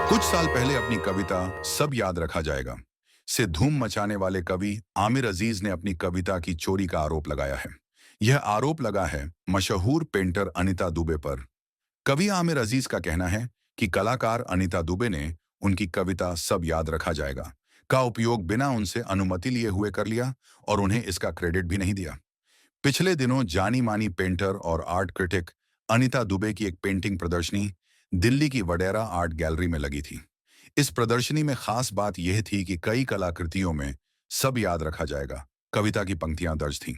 कुछ साल पहले अपनी कविता सब याद रखा जाएगा से धूम मचाने वाले कवि आमिर अजीज ने अपनी कविता की चोरी का आरोप लगाया है। यह आरोप लगा है मशहूर पेंटर अनीता दुबे पर। कवि आमिर अजीज का कहना है कि कलाकार अनीता दुबे ने उनकी कविता सब याद रखा जाएगा का उपयोग बिना उनसे अनुमति लिए हुए कर लिया और उन्हें इसका क्रेडिट भी नहीं दिया। पिछले दिनों जानी मानी पेंटर और आर्ट क्रिटिक अनीता दुबे की एक पेंटिंग प्रदर्शनी दिल्ली की वडेरा आर्ट गैलरी में लगी थी। इस प्रदर्शनी में खास बात यह थी कि कई कलाकृतियों में सब याद रखा जाएगा कविता की पंक्तियां दर्ज थीं।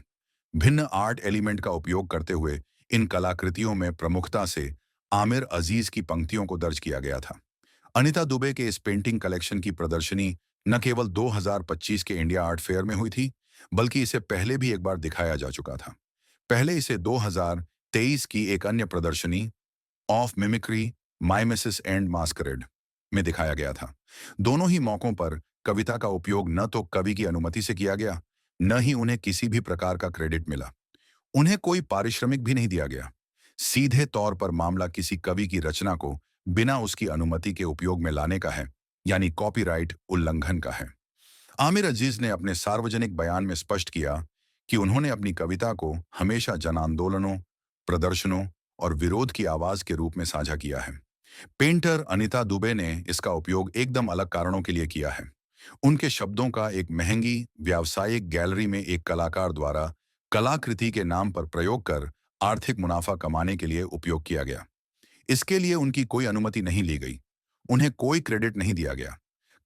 भिन्न आर्ट एलिमेंट का उपयोग करते हुए इन कलाकृतियों में प्रमुखता से आमिर अजीज की पंक्तियों को दर्ज किया गया था। अनीता दुबे के इस पेंटिंग कलेक्शन की प्रदर्शनी न केवल 2025 के इंडिया आर्ट फेयर में हुई थी, बल्कि इसे पहले भी एक बार दिखाया जा चुका था। पहले इसे 2023 की एक अन्य प्रदर्शनी ऑफ मिमिक्री माइमेसिस एंड मास्करेड में दिखाया गया था। दोनों ही मौकों पर कविता का उपयोग न तो कवि की अनुमति से किया गया, न ही उन्हें किसी भी प्रकार का क्रेडिट मिला। उन्हें कोई पारिश्रमिक भी नहीं दिया गया। सीधे तौर पर मामला किसी कवि की रचना को बिना उसकी अनुमति के उपयोग में लाने का है, यानी कॉपीराइट उल्लंघन का है। आमिर अजीज ने अपने सार्वजनिक बयान में स्पष्ट किया कि उन्होंने अपनी कविता को हमेशा जन आंदोलनों, प्रदर्शनों और विरोध की आवाज के रूप में साझा किया है। पेंटर अनीता दुबे ने इसका उपयोग एकदम अलग कारणों के लिए किया है। उनके शब्दों का एक महंगी व्यावसायिक गैलरी में एक कलाकार द्वारा कलाकृति के नाम पर प्रयोग कर आर्थिक मुनाफा कमाने के लिए उपयोग किया गया। इसके लिए उनकी कोई अनुमति नहीं ली गई, उन्हें कोई क्रेडिट नहीं दिया गया।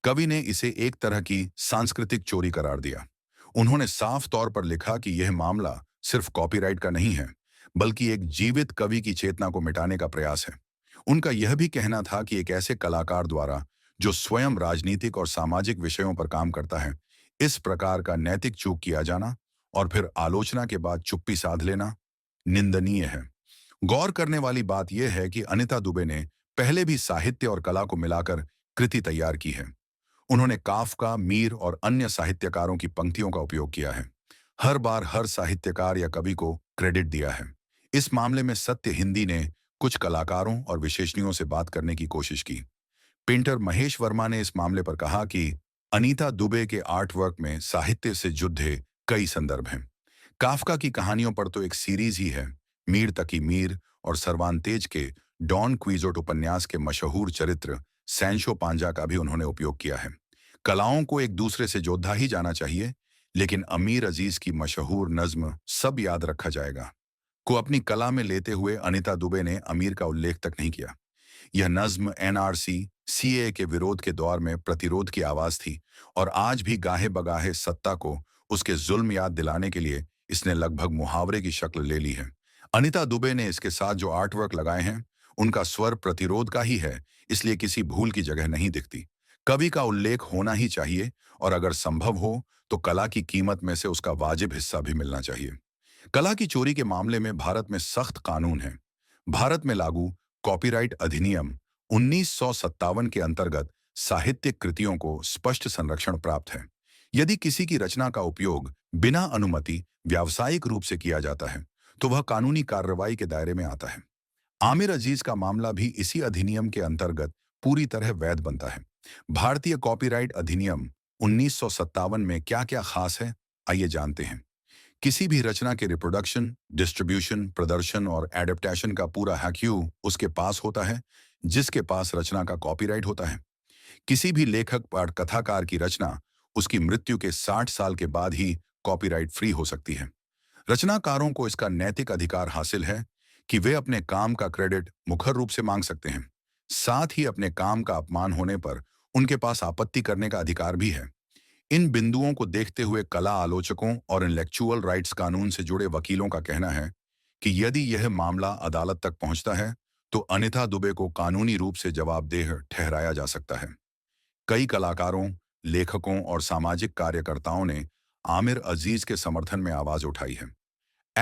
कवि ने इसे एक तरह की सांस्कृतिक चोरी करार दिया। उन्होंने साफ तौर पर लिखा कि यह मामला सिर्फ कॉपीराइट का नहीं है, बल्कि एक जीवित कवि की चेतना को मिटाने का प्रयास है। उनका यह भी कहना था कि एक ऐसे कलाकार द्वारा जो स्वयं राजनीतिक और सामाजिक विषयों पर काम करता है, इस प्रकार का नैतिक चूक किया जाना और फिर आलोचना के बाद चुप्पी साध लेना निंदनीय है। गौर करने वाली बात यह है कि अनीता दुबे ने पहले भी साहित्य और कला को मिलाकर कृति तैयार की है। उन्होंने काफका, मीर और अन्य साहित्यकारों की पंक्तियों का उपयोग किया है। हर बार हर साहित्यकार या कवि को क्रेडिट दिया है। इस मामले में सत्य हिंदी ने कुछ कलाकारों और विशेषज्ञों से बात करने की कोशिश की। पेंटर महेश वर्मा ने इस मामले पर कहा कि अनीता दुबे के आर्ट वर्क में साहित्य से जुड़े कई संदर्भ हैं। काफका की कहानियों पर तो एक सीरीज ही है। मीर तकी मीर और सर्वांतेज के डॉन क्विजोट उपन्यास के मशहूर चरित्र सैंशो पांजा का भी उन्होंने उपयोग किया है। कलाओं को एक दूसरे से जोड़ा ही जाना चाहिए, लेकिन अमीर अजीज की मशहूर नज्म सब याद रखा जाएगा को अपनी कला में लेते हुए अनीता दुबे ने अमीर का उल्लेख तक नहीं किया। यह नज्म एनआरसी सीए के विरोध के दौर में प्रतिरोध की आवाज थी और आज भी गाहे बगाहे सत्ता को उसके जुल्म याद दिलाने के लिए इसने लगभग मुहावरे की शक्ल ले ली है। अनीता दुबे ने इसके साथ जो आर्टवर्क लगाए हैं, उनका स्वर प्रतिरोध का ही है, इसलिए किसी भूल की जगह नहीं दिखती। कवि का उल्लेख होना ही चाहिए और अगर संभव हो तो कला की कीमत में से उसका वाजिब हिस्सा भी मिलना चाहिए। कला की चोरी के मामले में भारत में सख्त कानून है। भारत में लागू कॉपीराइट अधिनियम 1957 के अंतर्गत साहित्यिक कृतियों को स्पष्ट संरक्षण प्राप्त है। यदि किसी की रचना का उपयोग बिना अनुमति व्यावसायिक रूप से किया जाता है, तो वह कानूनी कार्रवाई के दायरे में आता है। आमिर अजीज का मामला भी इसी अधिनियम के अंतर्गत पूरी तरह वैध बनता है। भारतीय कॉपीराइट अधिनियम 1957 में क्या-क्या खास है, आइए जानते हैं। किसी भी रचना के रिप्रोडक्शन, डिस्ट्रीब्यूशन, प्रदर्शन और एडेप्टेशन का पूरा हक उसके पास होता है, जिसके पास रचना का कॉपीराइट होता है। किसी भी लेखक और कथाकार की रचना उसकी मृत्यु के 60 साल के बाद ही कॉपीराइट फ्री हो सकती है। रचनाकारों को इसका नैतिक अधिकार हासिल है कि वे अपने काम का क्रेडिट मुखर रूप से मांग सकते हैं। साथ ही अपने काम का अपमान होने पर उनके पास आपत्ति करने का अधिकार भी है। इन बिंदुओं को देखते हुए कला आलोचकों और इंटेलेक्चुअल राइट्स कानून से जुड़े वकीलों का कहना है कि यदि यह मामला अदालत तक पहुंचता है, तो अनीता दुबे को कानूनी रूप से जवाबदेह ठहराया जा सकता है। कई कलाकारों, लेखकों और सामाजिक कार्यकर्ताओं ने आमिर अजीज के समर्थन में आवाज उठाई है।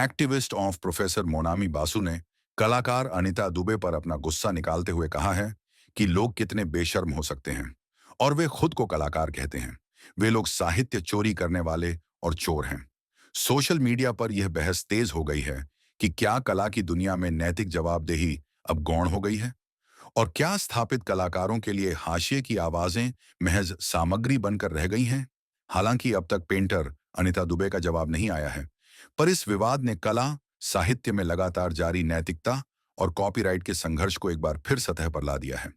Activist of professor Monami Basu ने कलाकार अनीता दुबे पर अपना गुस्सा निकालते हुए कहा है कि लोग कितने बेशर्म हो सकते हैं और वे खुद को कलाकार कहते हैं। वे लोग साहित्य चोरी करने वाले और चोर हैं। सोशल मीडिया पर यह बहस तेज हो गई है कि क्या कला की दुनिया में नैतिक जवाबदेही अब गौण हो गई है और क्या स्थापित कलाकारों के लिए हाशिए की आवाजें महज सामग्री बनकर रह गई हैं? हालांकि अब तक पेंटर अनिता दुबे का जवाब नहीं आया है, पर इस विवाद ने कला, साहित्य में लगातार जारी नैतिकता और कॉपीराइट के संघर्ष को एक बार फिर सतह पर ला दिया है।